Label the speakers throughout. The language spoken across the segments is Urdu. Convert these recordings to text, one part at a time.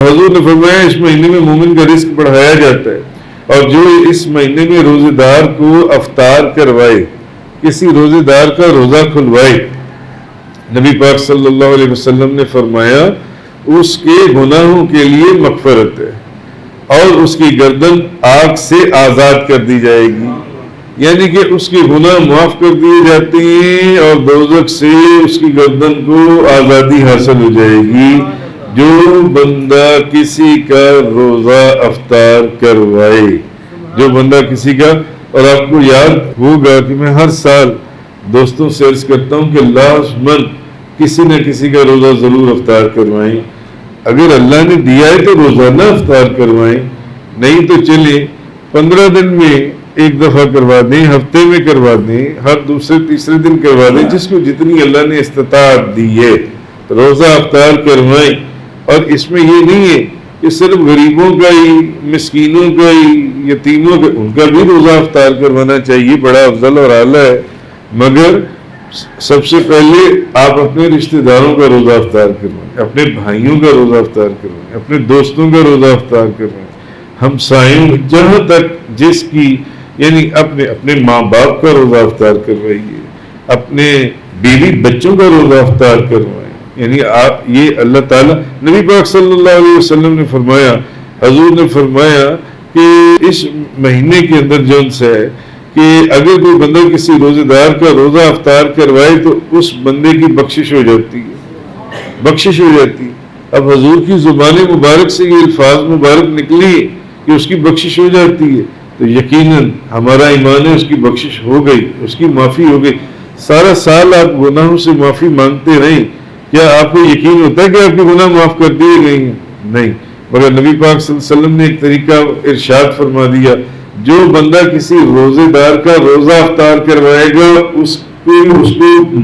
Speaker 1: حضور نے فرمایا اس مہینے میں مومن کا رزق بڑھایا جاتا ہے، اور جو اس مہینے میں روزے دار کو افطار کروائے، کسی روزے دار کا روزہ کھلوائے، نبی پاک صلی اللہ علیہ وسلم نے فرمایا اس کے گناہوں کے لیے مغفرت ہے اور اس کی گردن آگ سے آزاد کر دی جائے گی، یعنی کہ اس کے گناہ معاف کر دیے جاتے ہیں اور دوزخ سے اس کی گردن کو آزادی حاصل ہو جائے گی جو بندہ کسی کا روزہ افطار کروائے، جو بندہ کسی کا۔ اور آپ کو یاد ہوگا کہ میں ہر سال دوستوں سے عرض کرتا ہوں کہ لازماً کسی نہ کسی کا روزہ ضرور افطار کروائیں، اگر اللہ نے دیا ہے تو روزانہ افطار کروائیں، نہیں تو چلے 15 دن میں ایک دفعہ کروا دیں، ہفتے میں کروا دیں، ہر دوسرے تیسرے دن کروا دیں، جس کو جتنی اللہ نے استطاعت دی ہے روزہ افطار کروائیں۔ اور اس میں یہ نہیں ہے کہ صرف غریبوں کا ہی، مسکینوں کا ہی، یتیموں کا، ان کا بھی روزہ افطار کروانا چاہیے، بڑا افضل اور اعلیٰ ہے، مگر سب سے پہلے آپ اپنے رشتہ داروں کا روزہ افطار کروائیں، اپنے بھائیوں کا روزہ افطار کروائیں، اپنے دوستوں کا روزہ افطار کروائیں، ہمسایوں، جہاں تک جس کی، یعنی اپنے ماں باپ کا روزہ افطار کروائیے، اپنے بیوی بچوں کا روزہ افطار کروائیں، یعنی آپ یہ اللہ تعالیٰ، نبی پاک صلی اللہ علیہ وسلم نے فرمایا، حضور نے فرمایا کہ اس مہینے کے اندر جون سے ہے کہ اگر کوئی بندہ کسی روزے دار کا روزہ افطار کروائے تو اس بندے کی بخشش ہو جاتی ہے، بخشش ہو جاتی ہے۔ اب حضور کی زبان مبارک سے یہ الفاظ مبارک نکلی کہ اس کی بخشش ہو جاتی ہے، تو یقیناً ہمارا ایمان ہے اس کی بخشش ہو گئی، اس کی معافی ہو گئی۔ سارا سال آپ گناہوں سے معافی مانگتے رہیں، کیا آپ کو یقین ہوتا ہے کہ آپ کے گناہ معاف کر دیے گئے ہیں؟ نہیں، مگر نبی پاک صلی اللہ علیہ وسلم نے ایک طریقہ ارشاد فرما دیا، جو بندہ کسی روزے دار کا روزہ افطار کروائے گا اس کو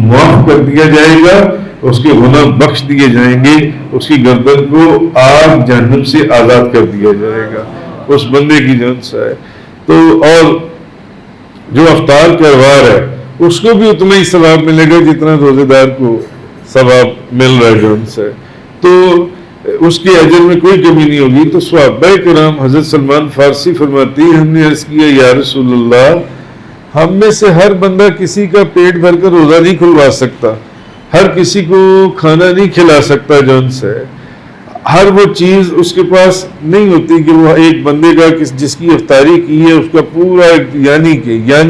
Speaker 1: معاف کر دیا جائے گا، اس کے گناہ بخش دیے جائیں گے، اس کی گردن کو آگ جہنم سے آزاد کر دیا جائے گا، اس بندے کی جان سے ہے۔ تو اور جو افطار کروا رہا ہے اس کو بھی اتنا ہی ثواب ملے گا جتنا روزے دار کو ثواب مل رہا ہے جان سے، تو اس کے اجر میں کوئی کمی نہیں ہوگی۔ تو صحابہ کرام، حضرت سلمان فارسی فرماتی ہیں، ہم نے عرض کیا یا رسول اللہ، ہم میں سے ہر بندہ کسی کا پیٹ بھر کر روزہ نہیں کھلوا سکتا، ہر کسی کو کھانا نہیں کھلا سکتا جون سے، ہر وہ چیز اس کے پاس نہیں ہوتی کہ وہ ایک بندے کا جس کی افطاری کی ہے اس کا پورا یعنی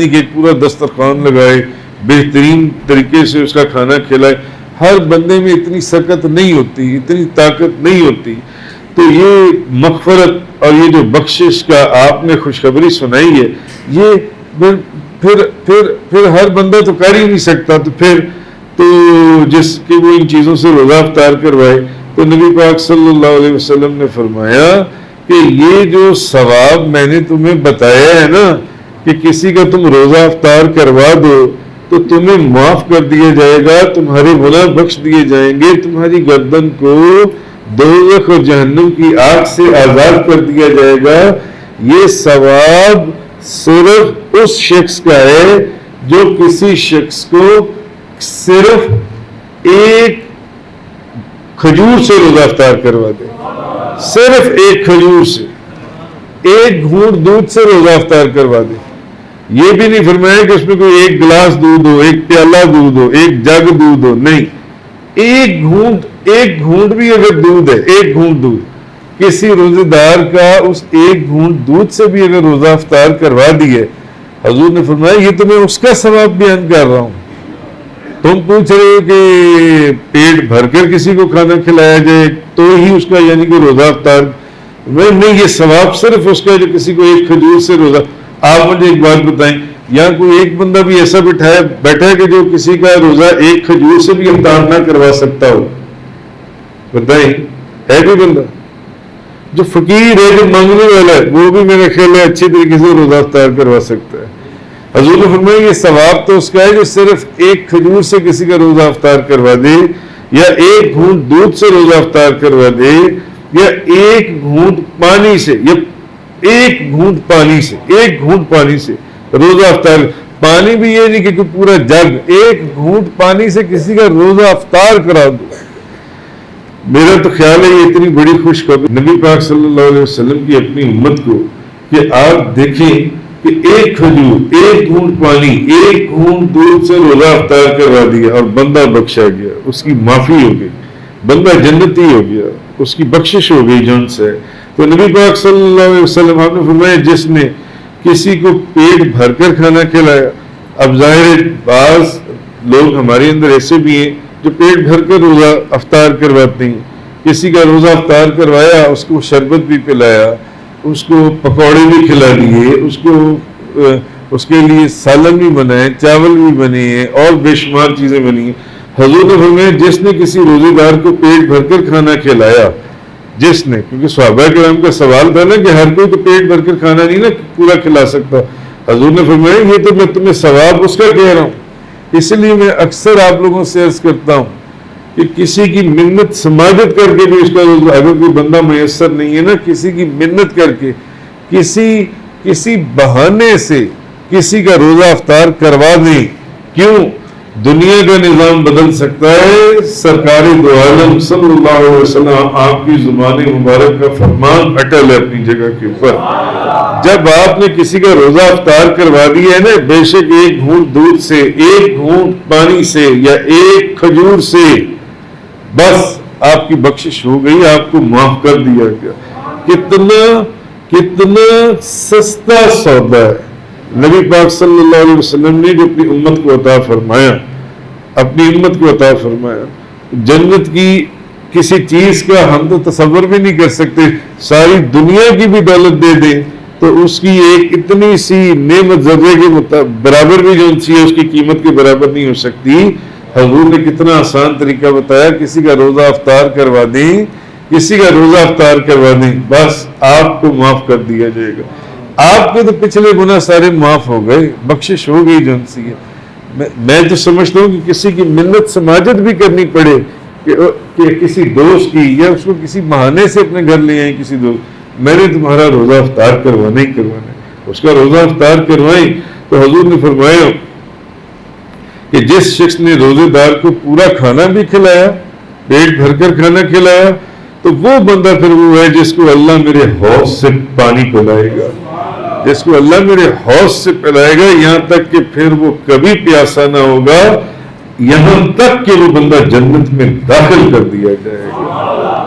Speaker 1: کہ پورا دسترخوان لگائے، بہترین طریقے سے اس کا کھانا کھلائے، ہر بندے میں اتنی سکت نہیں ہوتی، اتنی طاقت نہیں ہوتی۔ تو یہ مغفرت اور یہ جو بخشش کا آپ نے خوشخبری سنائی ہے، یہ پھر ہر بندہ تو کر ہی نہیں سکتا، تو پھر تو جس کہ وہ ان چیزوں سے روزہ افطار کروائے۔ تو نبی پاک صلی اللہ علیہ وسلم نے فرمایا کہ یہ جو ثواب میں نے تمہیں بتایا ہے نا کہ کسی کا تم روزہ افطار کروا دو تو تمہیں معاف کر دیا جائے گا، تمہارے گناہ بخش دیے جائیں گے، تمہاری گردن کو دوزخ اور جہنم کی آگ سے آزاد کر دیا جائے گا۔ یہ ثواب صرف اس شخص کا ہے جو کسی شخص کو صرف ایک کھجور سے روزہ افطار کروا دے، صرف ایک کھجور سے، ایک گھونٹ دودھ سے روزہ افطار کروا دے۔ یہ بھی نہیں فرمایا کہ اس میں کوئی ایک گلاس دودھ ہو، ایک پیالہ دودھ ہو، ایک جگ دودھ ہو، نہیں، ایک گھونٹ بھی اگر دودھ ہے، ایک گھونٹ دودھ، کسی روزے دار کا اس ایک گھونٹ دودھ سے بھی اگر روزہ افطار کروا دیے، حضور نے فرمایا یہ تو میں اس کا ثواب بیان کر رہا ہوں۔ تم پوچھ رہے ہو کہ پیٹ بھر کر کسی کو کھانا کھلایا جائے تو ہی اس کا یعنی کہ روزہ افطار، نہیں، یہ ثواب صرف اس کا جو کسی کو ایک کھجور سے روزہ۔ آپ مجھے ایک بات بتائیں، یہاں کوئی ایک بندہ بھی ایسا بیٹھا ہے کہ جو کسی کا روزہ ایک کھجور سے بھی افطار نہ کروا سکتا ہو؟ بتائیں، ہے کوئی بندہ؟ جو فقیر ہے، جو مانگنے والا ہے، وہ بھی میرا خیال ہے اچھی طریقے سے روزہ افطار کروا سکتا ہے۔ حضور نے فرمایا یہ ثواب تو اس کا ہے جو صرف ایک کھجور سے کسی کا روزہ افطار کروا دے، یا ایک گھونٹ دودھ سے روزہ افطار کروا دے، یا ایک گھونٹ پانی سے، یا ایک گھونٹ پانی سے روزہ افطار۔ پانی بھی یہ نہیں کہ پورا جگ، ایک گھونٹ پانی سے کسی کا روزہ افطار کرا دو۔ میرا تو خیال ہے یہ اتنی بڑی خوشخبری نبی پاک صلی اللہ علیہ وسلم کی اپنی امت کو کہ آپ دیکھیں کہ ایک کھجور، ایک گھونٹ پانی، ایک گھونٹ دودھ سے روزہ افطار کروا دیا اور بندہ بخشا گیا، اس کی معافی ہو گئی، بندہ جنتی ہو گیا، اس کی بخشش ہو گئی جن سے۔ تو نبی پاک صلی اللہ علیہ وسلم آپ نے فرمایا جس نے کسی کو پیٹ بھر کر کھانا کھلایا، اب ظاہر بعض لوگ ہمارے اندر ایسے بھی ہیں جو پیٹ بھر کر روزہ افطار کرواتے ہیں، کسی کا روزہ افطار کروایا، اس کو شربت بھی پلایا، اس کو پکوڑے بھی کھلا دیے، اس کے لیے سالن بھی بنائے، چاول بھی بنے ہیں اور بے شمار چیزیں بنی ہیں۔ حضور نے فرمایا جس نے کسی روزے دار کو پیٹ بھر کر کھانا کھلایا، جس نے، کیونکہ صحابہ کرام کا سوال تھا نا کہ ہر کوئی تو پیٹ بھر کر کھانا نہیں نا پورا کھلا سکتا، حضور نے فرمایا یہ تو میں تمہیں ثواب اس کا کہہ رہا ہوں۔ اس لیے میں اکثر آپ لوگوں سے عرض کرتا ہوں کہ کسی کی منت سماجت کر کے بھی اس کا روزہ، اگر کوئی بندہ میسر نہیں ہے نا، کسی کی منت کر کے، کسی بہانے سے کسی کا روزہ افطار کروا دیں، کیوں؟ دنیا کا نظام بدل سکتا ہے۔ سرکار دو عالم صلی اللہ علیہ وسلم آپ کی زبان مبارک کا فرمان اٹل ہے اپنی جگہ کے اوپر۔ جب آپ نے کسی کا روزہ افطار کروا دیا ہے نا، بے شک ایک گھونٹ دودھ سے، ایک گھونٹ پانی سے یا ایک کھجور سے، بس آپ کی بخشش ہو گئی، آپ کو معاف کر دیا گیا۔ کتنا سستا سودا ہے نبی پاک صلی اللہ علیہ وسلم نے جو اپنی امت کو عطا فرمایا۔ جنت کی کسی چیز کا ہم تو تصور بھی نہیں کر سکتے، ساری دنیا کی بھی دولت دے دیں تو اس کی ایک اتنی سی نعمت ذرے کے برابر بھی جو سی ہے اس کی قیمت کے برابر نہیں ہو سکتی۔ حضور نے کتنا آسان طریقہ بتایا، کسی کا روزہ افطار کروا دیں، بس آپ کو معاف کر دیا جائے گا۔ آپ کے تو پچھلے گناہ سارے معاف ہو گئے، بخشش ہو گئی جن سی ہے۔ میں تو سمجھتا ہوں کہ کسی کی منت سماجت بھی کرنی پڑے کہ کسی دوست کی، یا اس کو کسی بہانے سے اپنے گھر لے آئیں کسی دوست، میں نے تمہارا روزہ افطار کروانا ہی کروانا ہے، اس کا روزہ افطار کروائیں۔ تو حضور نے فرمایا کہ جس شخص نے روزے دار کو پورا کھانا بھی کھلایا، پیٹ بھر کر کھانا کھلایا، تو وہ بندہ پھر وہ ہے جس کو اللہ میرے حوض سے پانی پلائے گا، جس کو اللہ میرے حوض سے پلائے گا، یہاں تک کہ پھر وہ کبھی پیاسا نہ ہوگا، یہاں تک کہ وہ بندہ جنت میں داخل کر دیا جائے گا۔